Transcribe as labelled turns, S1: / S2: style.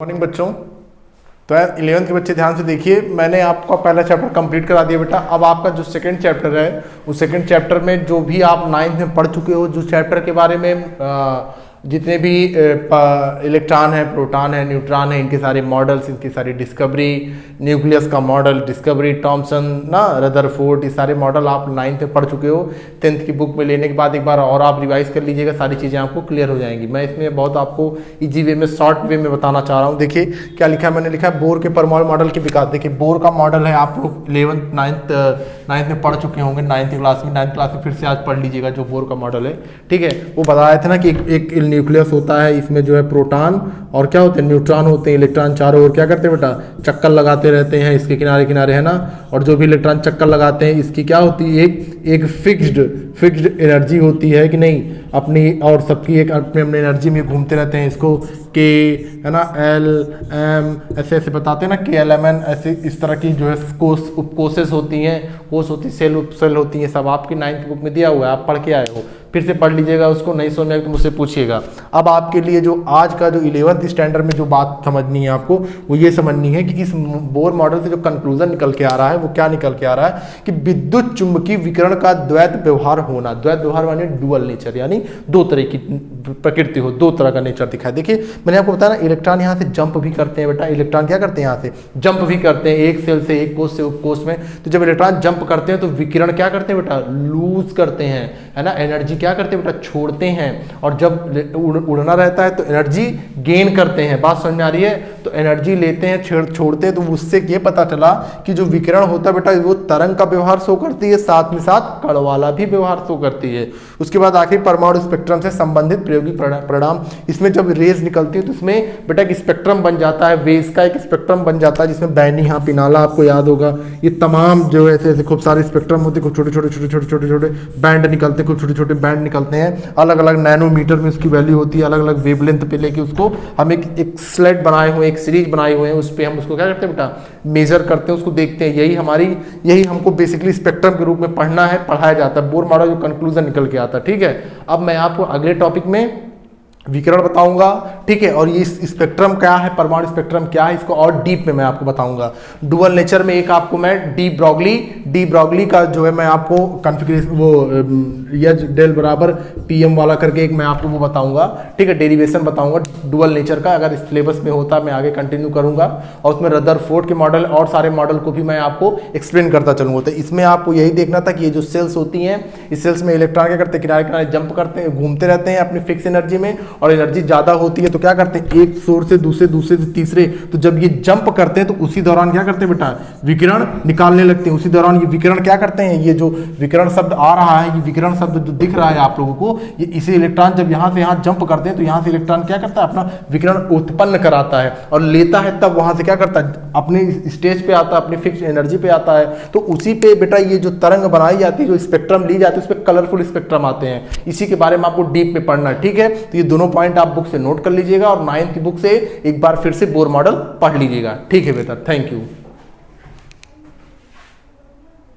S1: Morning बच्चों। तो 11th के बच्चे ध्यान से देखिए, मैंने आपका पहला चैप्टर कंप्लीट करा दिया बेटा। अब आपका जो सेकंड चैप्टर है उस सेकंड चैप्टर में जो भी आप 9th में पढ़ चुके हो, जो चैप्टर के बारे में जितने भी इलेक्ट्रॉन है, प्रोटॉन है, न्यूट्रॉन है, इनके सारे मॉडल्स, इनकी सारी डिस्कवरी, न्यूक्लियस का मॉडल, डिस्कवरी, थॉमसन ना, रदरफोर्ड, ये सारे मॉडल आप 9th में पढ़ चुके हो। 10th की बुक में लेने के बाद एक बार और आप रिवाइज कर लीजिएगा, सारी चीज़ें आपको क्लियर हो जाएंगी। मैं इसमें बहुत आपको ईजी वे में, शॉर्ट वे में बताना चाह रहा हूँ। देखिए क्या लिखा है, मैंने लिखा है बोर के परमाणु मॉडल के विकास। देखिए बोर का मॉडल है, आप लोग 11th 9th में पढ़ चुके होंगे, 9th क्लास में। 9th क्लास में फिर से आज पढ़ लीजिएगा जो बोर का मॉडल है, ठीक है। वो बताया था ना कि एक न्यूक्लियस होता है, इसमें जो है प्रोटॉन और क्या होते हैं, न्यूट्रॉन होते हैं। इलेक्ट्रॉन चारों ओर क्या करते हैं बेटा, चक्कर लगाते रहते हैं इसके किनारे किनारे, है ना। और जो भी इलेक्ट्रॉन चक्कर लगाते हैं, इसकी क्या होती है, एक फिक्स्ड एनर्जी होती है कि नहीं अपनी, और सबकी एक अपनी एनर्जी में घूमते रहते हैं। इसको के, है ना, एल एम ऐसे ऐसे बताते हैं ना, के एल एम एन, ऐसे इस तरह की जो है उपकोसेस होती हैं, कोष होती, सेल उपसेल होती हैं। सब आपकी 9th बुक में दिया हुआ है, आप पढ़ के आए हो। फिर से पढ़ लीजिएगा उसको, नहीं समझ में आए तो मुझसे पूछिएगा। अब आपके लिए जो आज का जो 11th स्टैंडर्ड में जो बात समझनी है आपको, वो ये समझनी है कि इस बोर मॉडल से जो कंक्लूजन निकल के आ रहा है वो क्या निकल के आ रहा है कि विद्युत चुंबकीय विकिरण का द्वैत व्यवहार होना। द्वैत व्यवहार माने डुअल नेचर, यानी दो तरह की प्रकृति हो, दो तरह का नेचर दिखाई। देखिए मैंने आपको बताया ना, इलेक्ट्रॉन यहाँ से जंप भी करते हैं बेटा। इलेक्ट्रॉन क्या करते हैं, यहाँ से जंप भी करते हैं, एक सेल से एक कोष से उपकोष में। तो जब इलेक्ट्रॉन जंप करते हैं तो विकिरण क्या करते हैं बेटा, लूज करते हैं, है ना। एनर्जी क्या करते हैं बेटा, छोड़ते हैं। और जब उड़ना रहता है तो एनर्जी गेन करते हैं। बात समझ में आ रही है। तो एनर्जी लेते हैं, छोड़ते हैं। तो उससे ये पता चला कि जो विकिरण होता है बेटा, वो तरंग का व्यवहार शो करती है, साथ में साथ कण वाला भी व्यवहार शो करती है। उसके बाद आखिर परमाणु स्पेक्ट्रम से संबंधित प्रयोगी परिणाम। इसमें जब रेज निकलती है तो इसमें बेटा एक स्पेक्ट्रम बन जाता है, वेव्स का एक स्पेक्ट्रम बन जाता है, जिसमें बैनी, हाँ पिनाला आपको याद होगा। ये तमाम जो ऐसे ऐसे खूब सारे स्पेक्ट्रम होते हैं, खूब छोटे बैंड निकलते हैं, खूब छोटे छोटे बैंड निकलते हैं। अलग अलग नैनोमीटर में उसकी वैल्यू होती है, अलग अलग वेवलेंथ पे लेके उसको हम एक स्लेट बनाए हुए, एक सीरीज बनाए हुए हैं, उस पर हम उसको क्या करते हैं बेटा, मेजर करते हैं, उसको देखते हैं। यही हमको बेसिकली स्पेक्ट्रम के रूप में पढ़ना है, पढ़ाया जाता है। बोर मॉडल जो कंक्लूजन निकल के आता है, ठीक है। अब मैं आपको अगले टॉपिक में विकिरण बताऊंगा, ठीक है। और ये स्पेक्ट्रम क्या है, परमाणु स्पेक्ट्रम क्या है, इसको और डीप में मैं आपको बताऊंगा। डुअल नेचर में एक आपको मैं डी ब्रॉगली का जो है मैं आपको कॉन्फ़िगरेशन, वो एच डेल बराबर पीएम वाला करके एक मैं आपको वो बताऊंगा, ठीक है, डेरिवेशन बताऊंगा डुअल नेचर का। अगर सिलेबस में होता मैं आगे कंटिन्यू करूंगा। और उसमें रदरफोर्ड के मॉडल और सारे मॉडल को भी मैं आपको एक्सप्लेन करता चलूंगा। तो इसमें आपको यही देखना था कि ये जो सेल्स होती हैं, इस सेल्स में इलेक्ट्रॉन क्या करते हैं, किनारे किनारे जंप करते हैं, घूमते रहते हैं अपनी फिक्स एनर्जी में। और एनर्जी ज्यादा होती है तो क्या करते हैं, एक सोर्स से दूसरे से तीसरे। तो जब ये जंप करते हैं तो उसी दौरान क्या करते हैं बेटा, विकिरण निकालने लगते हैं। उसी दौरान ये विकिरण क्या करते हैं, ये जो विकिरण शब्द आ रहा है, ये विकिरण शब्द जो दिख रहा है आप लोगों को, ये इसे इलेक्ट्रॉन जब यहाँ से यहाँ जंप करते हैं तो यहाँ से इलेक्ट्रॉन क्या करता है, अपना विकिरण उत्पन्न कराता है और लेता है। तब वहां से क्या करता है, अपने स्टेज पे आता है, अपनी फिक्स एनर्जी पे आता है। तो उसी पे बेटा ये जो तरंग बनाई जाती है, जो स्पेक्ट्रम ली जाती है, उस पर कलरफुल स्पेक्ट्रम आते हैं। इसी के बारे में आपको डीप में पढ़ना है, ठीक है। तो ये दोनों पॉइंट आप बुक से नोट कर लीजिएगा और 9th की बुक से एक बार फिर से बोर मॉडल पढ़ लीजिएगा, ठीक है बेटा। Thank you.